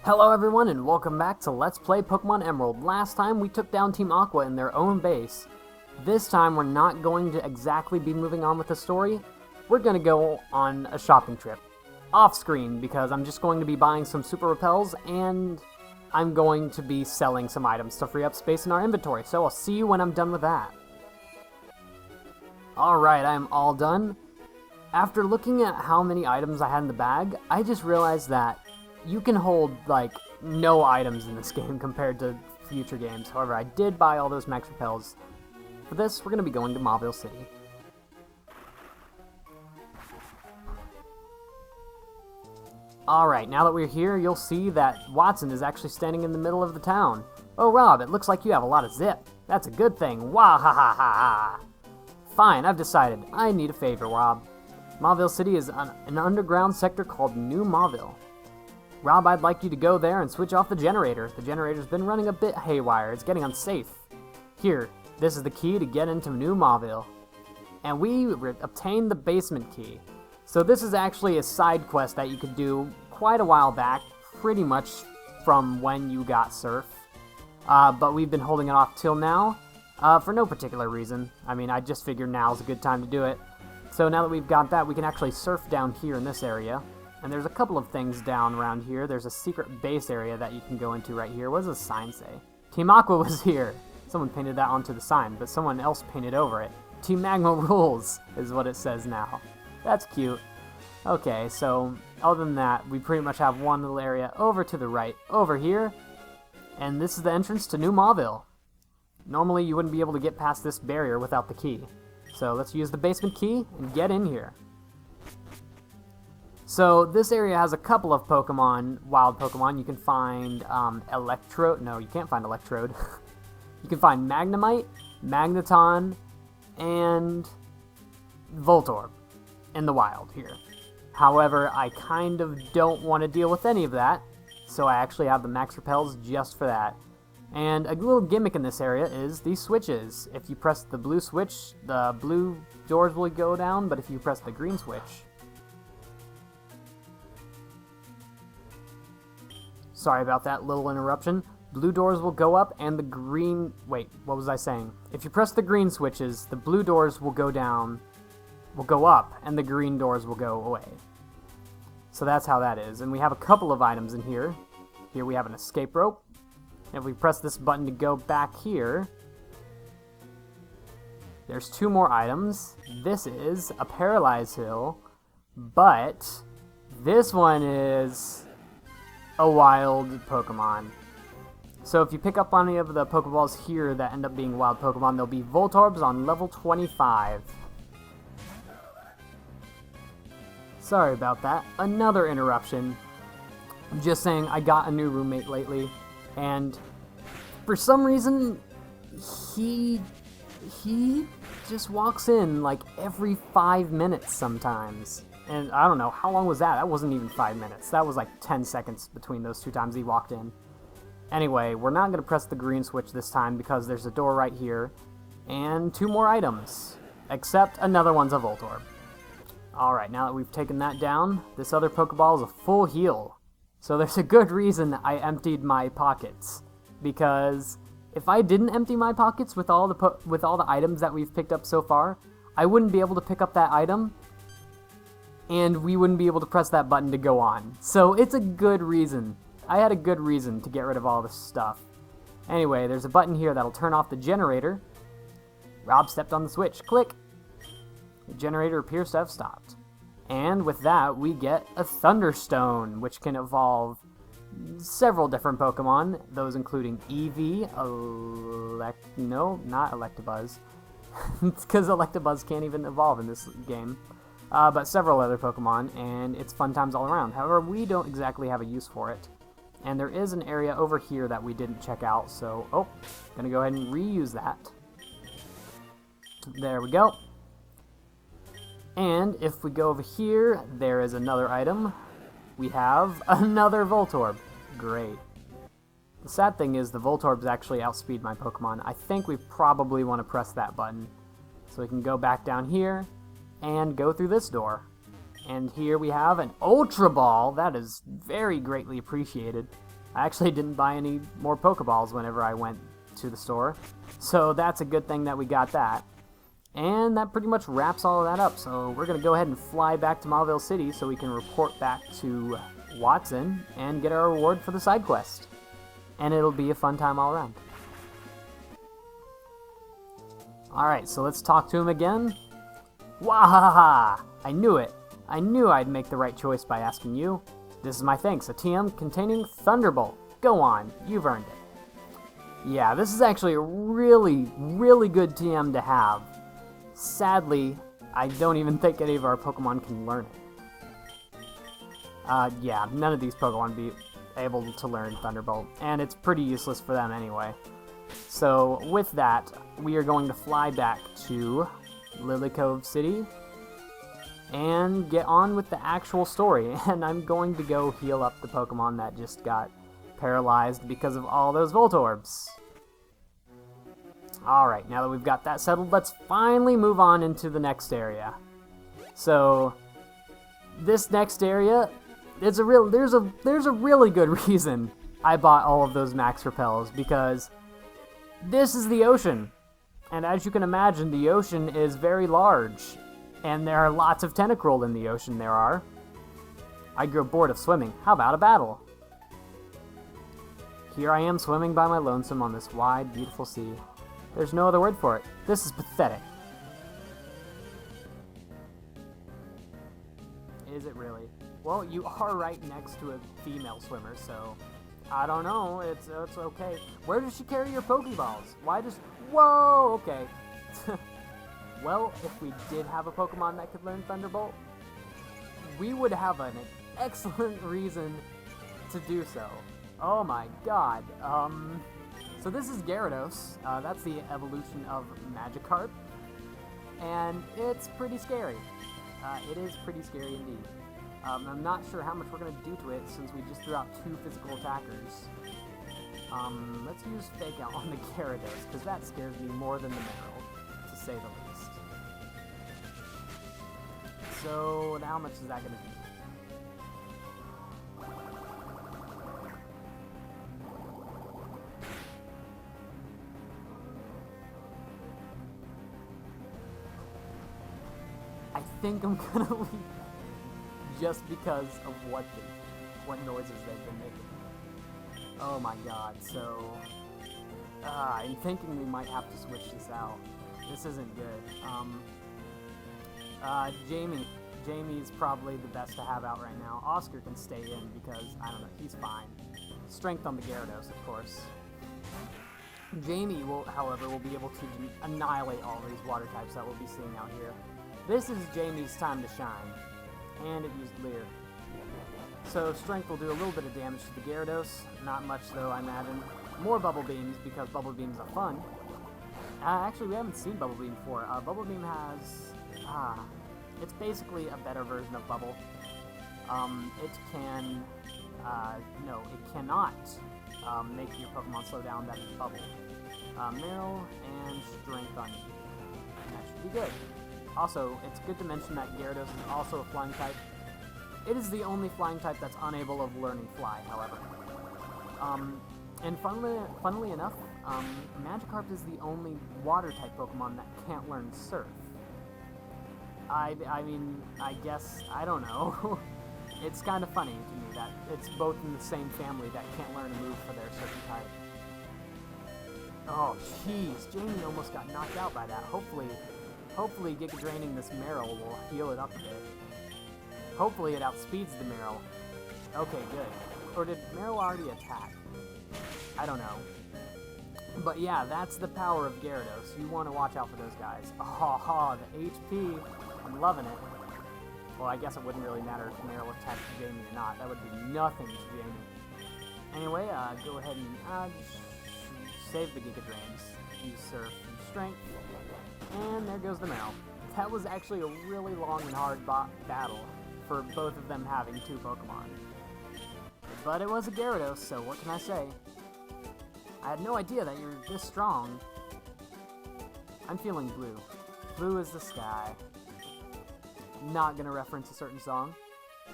Hello everyone and welcome back to Let's Play Pokemon Emerald. Last time we took down Team Aqua in their own base. This time we're not going to exactly be moving on with the story. We're going to go on a shopping trip. Off screen, because I'm just going to be buying some Super Repels and I'm going to be selling some items to free up space in our inventory. So I'll see you when I'm done with that. Alright, I am all done. After looking at how many items I had in the bag, I just realized that you can hold, like, no items in this game compared to future games. However, I did buy all those max repels. For this, we're going to be going to Mauville City. Alright, now that we're here, you'll see that Watson is actually standing in the middle of the town. Oh, Rob, it looks like you have a lot of zip. That's a good thing. Wah ha ha ha ha. Fine, I've decided. I need a favor, Rob. Mauville City is an underground sector called New Mauville. Rob, I'd like you to go there and switch off the generator. The generator's been running a bit haywire. It's getting unsafe. Here, this is the key to get into New Mauville. And we obtained the basement key. So this is actually a side quest that you could do quite a while back, pretty much from when you got Surf. But we've been holding it off till now, for no particular reason. I mean, I just figured now's a good time to do it. So now that we've got that, we can actually surf down here in this area. And there's a couple of things down around here. There's a secret base area that you can go into right here. What does the sign say? Team Aqua was here. Someone painted that onto the sign, but someone else painted over it. Team Magma rules is what it says now. That's cute. Okay, so other than that, we pretty much have one little area over to the right over here. And this is the entrance to New Mauville. Normally you wouldn't be able to get past this barrier without the key. So let's use the basement key and get in here. So this area has a couple of Pokemon, wild Pokemon. You can find Electrode. No, you can't find Electrode. You can find Magnemite, Magneton, and Voltorb in the wild here. However, I kind of don't want to deal with any of that, so I actually have the Max Repels just for that. And a little gimmick in this area is these switches. If you press the blue switch, the blue doors will go down, but if you press the green switch... Sorry about that little interruption. Blue doors will go up and the green... Wait, what was I saying? If you press the green switches, the blue doors will go down, will go up, and the green doors will go away. So that's how that is. And we have a couple of items in here. Here we have an escape rope. If we press this button to go back here, there's two more items. This is a Paralyze Hill, but this one is a wild Pokemon. So if you pick up any of the Pokeballs here that end up being wild Pokemon, they'll be Voltorbs on level 25. Sorry about that. Another interruption. I'm just saying I got a new roommate lately, and for some reason, he just walks in like every 5 minutes sometimes. And I don't know, how long was that? That wasn't even 5 minutes. That was like 10 seconds between those two times he walked in. Anyway, we're not going to press the green switch this time because there's a door right here. And two more items. Except another one's a Voltorb. Alright, now that we've taken that down, this other Pokeball is a full heal. So there's a good reason I emptied my pockets. Because if I didn't empty my pockets with all the items that we've picked up so far, I wouldn't be able to pick up that item. And we wouldn't be able to press that button to go on. So it's a good reason. I had a good reason to get rid of all this stuff. Anyway, there's a button here that'll turn off the generator. Rob stepped on the switch. Click! The generator appears to have stopped. And with that, we get a Thunderstone, which can evolve several different Pokemon. Those including Eevee, no, not Electabuzz. It's because Electabuzz can't even evolve in this game. But several other Pokemon, and it's fun times all around. However, we don't exactly have a use for it. And there is an area over here that we didn't check out, so, gonna go ahead and reuse that. There we go. And if we go over here, there is another item. We have another Voltorb. Great. The sad thing is the Voltorbs actually outspeed my Pokemon. I think we probably want to press that button. So we can go back down here and go through this door. And here we have an Ultra Ball. That is very greatly appreciated. I actually didn't buy any more Pokeballs whenever I went to the store, so that's a good thing that we got that. And that pretty much wraps all of that up, so we're going to go ahead and fly back to Mauville City so we can report back to Watson and get our reward for the side quest. And it'll be a fun time all around. Alright, so let's talk to him again. Wahaha! I knew it! I knew I'd make the right choice by asking you. This is my thanks, a TM containing Thunderbolt. Go on, you've earned it. Yeah, this is actually a really, really good TM to have. Sadly, I don't even think any of our Pokemon can learn it. Yeah, none of these Pokemon be able to learn Thunderbolt, and it's pretty useless for them anyway. So, with that, we are going to fly back to Lily Cove City and get on with the actual story, and I'm going to go heal up the Pokemon that just got paralyzed because of all those Voltorbs. Alright, now that we've got that settled, let's finally move on into the next area. So, this next area, there's a really good reason I bought all of those Max Repels, because this is the ocean. And as you can imagine, the ocean is very large, and there are lots of Tentacruel in the ocean there are. I grew bored of swimming. How about a battle? Here I am swimming by my lonesome on this wide, beautiful sea. There's no other word for it. This is pathetic. Is it really? Well, you are right next to a female swimmer, so I don't know. It's okay. Where does she carry your Pokeballs? Why does... Whoa! Okay. Well, if we did have a Pokemon that could learn Thunderbolt, we would have an excellent reason to do so. Oh my god. So this is Gyarados. That's the evolution of Magikarp. And it's pretty scary. It is pretty scary indeed. I'm not sure how much we're going to do to it since we just threw out 2 physical attackers. Let's use Fake Out on the Gyarados, because that scares me more than the Mineral, to say the least. So, how much is that going to be? I think I'm gonna leave just because of what noises they've been making. Oh my god, so I'm thinking we might have to switch this out. This isn't good. Jamie's probably the best to have out right now. Oscar can stay in because, I don't know, he's fine. Strength on the Gyarados, of course. Jamie will, however, will be able to annihilate all these water types that we'll be seeing out here. This is Jamie's time to shine, and it used Leer. So Strength will do a little bit of damage to the Gyarados, not much though, I imagine. More Bubble Beams, because Bubble Beams are fun. Actually, we haven't seen Bubble Beam before. Bubble Beam has... it's basically a better version of Bubble. It can... no, it cannot make your Pokemon slow down. That is Bubble. Meryl and Strength on you. That should be good. Also, it's good to mention that Gyarados is also a flying type. It is the only flying type that's unable of learning Fly, however. And funnily enough, Magikarp is the only water-type Pokemon that can't learn Surf. I mean, I guess, I don't know. It's kind of funny to me that it's both in the same family that can't learn a move for their certain type. Oh, jeez, Jamie almost got knocked out by that. Hopefully Giga Draining this Meryl will heal it up a bit. Hopefully it outspeeds the Meryl. Okay, good. Or did Meryl already attack? I don't know. But yeah, that's the power of Gyarados. You want to watch out for those guys. Oh, the HP. I'm loving it. Well, I guess it wouldn't really matter if Meryl attacked Jamie or not. That would be nothing to Jamie. Anyway, go ahead and save the Giga Drains. Use Surf and Strength. And there goes the Meryl. That was actually a really long and hard battle for both of them having 2 Pokemon. But it was a Gyarados, so what can I say? I had no idea that you're this strong. I'm feeling blue. Blue is the sky. Not gonna reference a certain song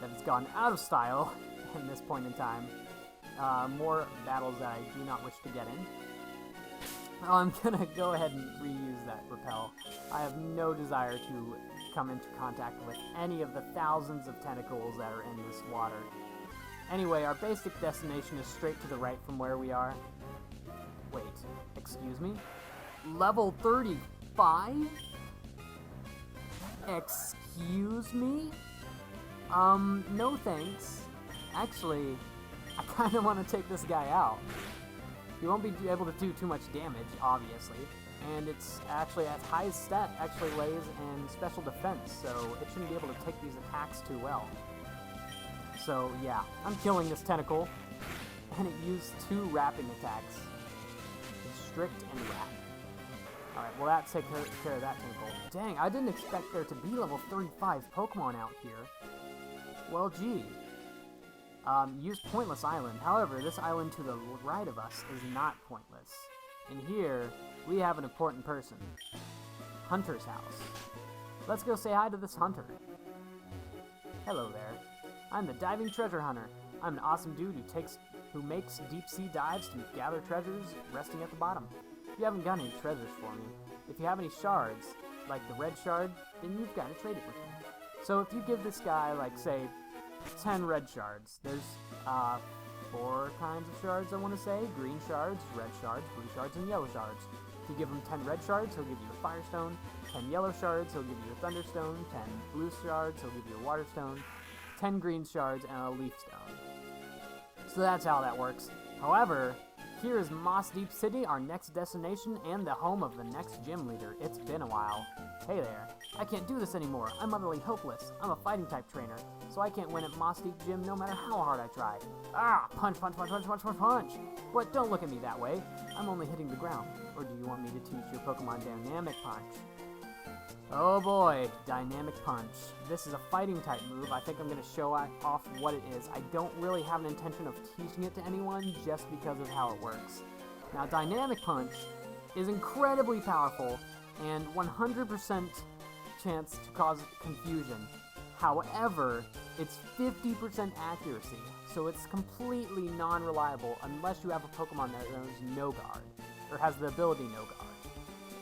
that has gone out of style in this point in time. more battles that I do not wish to get in. I'm gonna go ahead and reuse that repel. I have no desire to come into contact with any of the thousands of tentacles that are in this water. Anyway, our basic destination is straight to the right from where we are. Wait, excuse me? Level 35? Excuse me? No thanks. Actually, I kinda wanna take this guy out. He won't be able to do too much damage, obviously, and it's actually at highest stat actually lays in special defense, so it shouldn't be able to take these attacks too well. So yeah, I'm killing this tentacle, and it used 2 wrapping attacks. Strict and wrap. Alright, well that takes care of that tentacle. Dang, I didn't expect there to be level 35 Pokemon out here. Well, gee. Use Pointless Island. However, this island to the right of us is not pointless. And here, we have an important person. Hunter's house. Let's go say hi to this hunter. Hello there. I'm the Diving Treasure Hunter. I'm an awesome dude who makes deep sea dives to gather treasures resting at the bottom. You haven't got any treasures for me. If you have any shards, like the red shard, then you've got to trade it with me. So if you give this guy, like, say, 10 red shards, there's 4 kinds of shards, I want to say. Green shards, red shards, blue shards, and yellow shards. If you give him 10 red shards, he'll give you a fire stone. 10 yellow shards, he'll give you a thunderstone. 10 blue shards, he'll give you a water stone. 10 green shards, and a leaf stone. So that's how that works. However, here is Moss Deep City, our next destination, and the home of the next gym leader. It's been a while. Hey there. I can't do this anymore. I'm utterly hopeless. I'm a fighting type trainer, so I can't win at Moss Deep Gym no matter how hard I try. Ah! Punch, punch, punch, punch, punch, punch, punch! But don't look at me that way. I'm only hitting the ground. Or do you want me to teach your Pokemon Dynamic Punch? Oh boy, Dynamic Punch. This is a fighting type move. I think I'm going to show off what it is. I don't really have an intention of teaching it to anyone just because of how it works. Now, Dynamic Punch is incredibly powerful and 100% chance to cause confusion. However, it's 50% accuracy, so it's completely non-reliable unless you have a Pokemon that knows No Guard, or has the ability No Guard.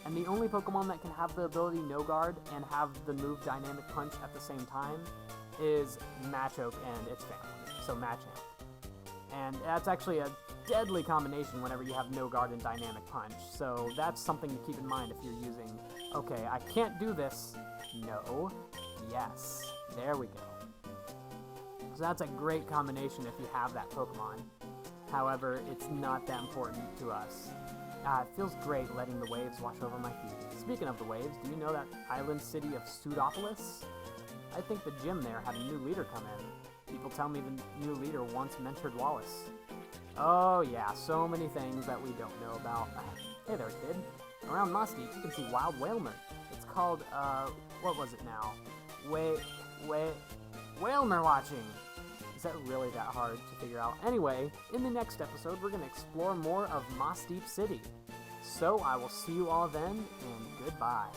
And the only Pokemon that can have the ability No Guard and have the move Dynamic Punch at the same time is Machoke and its family, so Machamp. And that's actually a deadly combination whenever you have No Guard and Dynamic Punch, so that's something to keep in mind if you're using, okay, I can't do this, no, yes, there we go. So that's a great combination if you have that Pokemon. However, it's not that important to us. It feels great letting the waves wash over my feet. Speaking of the waves, do you know that island city of Pseudopolis? I think the gym there had a new leader come in. People tell me the new leader once mentored Wallace. Oh yeah, so many things that we don't know about. Hey there, kid. Around Moss Deep, you can see Wild Whalmer. It's called, what was it now? Whalmer watching. Is that really that hard to figure out? Anyway, in the next episode, we're going to explore more of Moss Deep City. So I will see you all then, and goodbye.